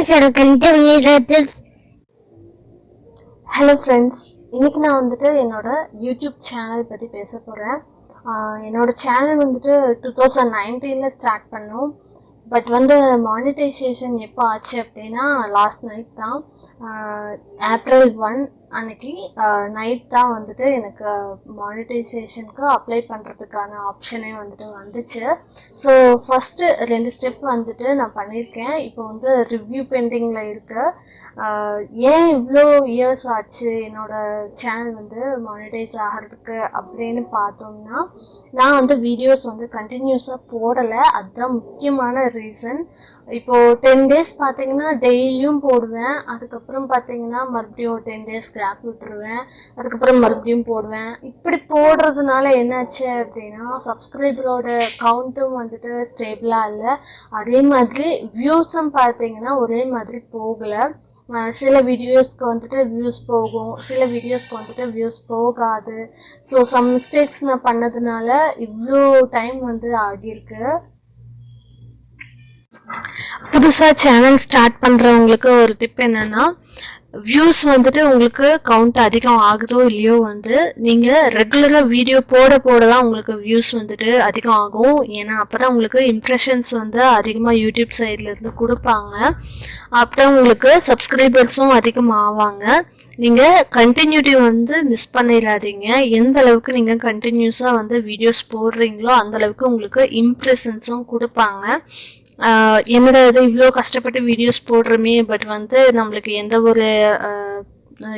friends, welcome to Mithuntips. Hello friends, இன்னைக்கு நான் வந்துட்டு என்னோட யூடியூப் சேனல் பற்றி பேச போகிறேன். என்னோட சேனல் வந்துட்டு 2019ல ஸ்டார்ட் பண்ணோம். பட் வந்து மானிட்டைசேஷன் எப்போ ஆச்சு அப்படின்னா லாஸ்ட் நைட் தான், April 1 அன்னைக்கு நைட் தான் வந்துட்டு எனக்கு மானிட்டைசேஷனுக்கு அப்ளை பண்ணுறதுக்கான ஆப்ஷனே வந்துட்டு வந்துச்சு. ஸோ ஃபஸ்ட்டு 2 ஸ்டெப் வந்துட்டு நான் பண்ணியிருக்கேன். இப்போ வந்து ரிவ்யூ பெண்டிங்கில் இருக்கு. ஏன் இவ்வளோ இயர்ஸ் ஆச்சு என்னோடய சேனல் வந்து மானிட்டைஸ் ஆகிறதுக்கு அப்படின்னு பார்த்தோம்னா, நான் வந்து வீடியோஸ் வந்து கண்டினியூஸாக போடலை. அதுதான் முக்கியமான ரீசன். இப்போது 10 days பார்த்தீங்கன்னா டெய்லியும் போடுவேன். அதுக்கப்புறம் பார்த்தீங்கன்னா மறுபடியும் 10 days கேப் விட்டுருவேன். அதுக்கப்புறம் மறுபடியும் போடுவேன். இப்படி போடுறதுனால என்னாச்சு அப்படின்னா, சப்ஸ்கிரைபரோட கவுண்ட்டும் வந்துட்டு ஸ்டேபிளாக இல்லை. அதே மாதிரி வியூஸும் பார்த்தீங்கன்னா ஒரே மாதிரி போகலை. சில வீடியோஸ்க்கு வந்துட்டு வியூஸ் போகும், சில வீடியோஸ்க்கு வந்துட்டு வியூஸ் போகாது. ஸோ சம் மிஸ்டேக்ஸ் நான் பண்ணதுனால இவ்வளோ டைம் வந்து ஆகியிருக்கு. புதுசாக சேனல் ஸ்டார்ட் பண்ணுறவங்களுக்கு ஒரு டிப் என்னென்னா, வியூஸ் வந்துட்டு உங்களுக்கு கவுண்ட் அதிகம் ஆகுதோ இல்லையோ வந்து நீங்கள் ரெகுலராக வீடியோ போட தான் உங்களுக்கு வியூஸ் வந்துட்டு அதிகம் ஆகும். ஏன்னா அப்போ தான் உங்களுக்கு இம்ப்ரெஷன்ஸ் வந்து அதிகமாக யூடியூப் சைட்லேருந்து கொடுப்பாங்க. அப்போ தான் உங்களுக்கு சப்ஸ்கிரைபர்ஸும் அதிகமாக ஆவாங்க. நீங்கள் கண்டினியூட்டி வந்து மிஸ் பண்ணிடாதீங்க. எந்த அளவுக்கு நீங்கள் கண்டினியூஸாக வந்து வீடியோஸ் போடுறீங்களோ அந்தளவுக்கு உங்களுக்கு இம்ப்ரெஷன்ஸும் கொடுப்பாங்க. என்னோட இது இவ்வளோ கஷ்டப்பட்டு வீடியோஸ் போடுறோமே, பட் வந்து நம்மளுக்கு எந்த ஒரு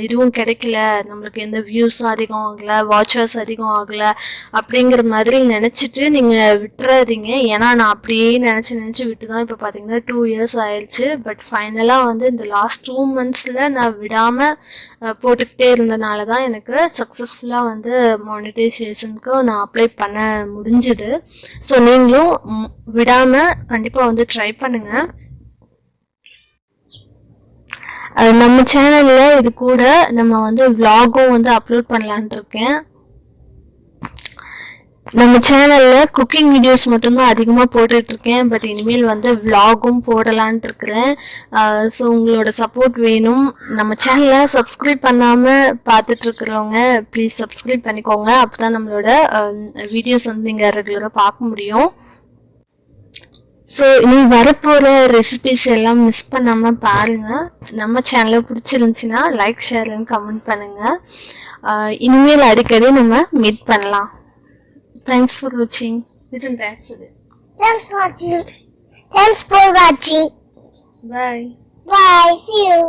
இதுவும் கிடைக்கல, நம்மளுக்கு எந்த வியூஸும் அதிகம் ஆகலை, வாட்சர்ஸ் அதிகம் ஆகலை அப்படிங்கிற மாதிரி நினச்சிட்டு நீங்கள் விட்டுறாதீங்க. ஏன்னா நான் அப்படியே நினச்சி விட்டு தான் இப்போ பார்த்தீங்கன்னா 2 years ஆயிடுச்சு. பட் ஃபைனலாக வந்து இந்த லாஸ்ட் 2 monthஸில் நான் விடாமல் போட்டுக்கிட்டே இருந்தனால தான் எனக்கு சக்ஸஸ்ஃபுல்லாக வந்து மானிட்டைசேஷனுக்கு நான் அப்ளை பண்ண முடிஞ்சுது. ஸோ நீங்களும் விடாமல் கண்டிப்பாக வந்து ட்ரை பண்ணுங்கள். நம்ம சேனலில் இது கூட நம்ம வந்து விலாகும் வந்து அப்லோட் பண்ணலான் இருக்கேன். நம்ம சேனலில் குக்கிங் வீடியோஸ் மட்டும்தான் அதிகமாக போட்டுட்ருக்கேன். பட் இனிமேல் வந்து விலாகும் போடலான் இருக்கிறேன். ஸோ உங்களோட சப்போர்ட் வேணும். நம்ம சேனலை சப்ஸ்கிரைப் பண்ணாமல் பார்த்துட்ருக்கிறவங்க ப்ளீஸ் சப்ஸ்கிரைப் பண்ணிக்கோங்க. அப்போ தான் நம்மளோட வீடியோஸ் வந்து நீங்கள் ரெகுலராக பார்க்க முடியும். ஸோ நீ வரப்போகிற ரெசிபிஸ் எல்லாம் மிஸ் பண்ணாமல் பாருங்கள். நம்ம சேனலை பிடிச்சிருந்துச்சின்னா லைக், ஷேர் அண்ட் கமெண்ட் பண்ணுங்கள். இனிமேல் அடிக்கடி நம்ம மீட் பண்ணலாம். தேங்க்ஸ் ஃபார் வாட்சிங். Thanks for watching. Bye. Bye. Bye. See you.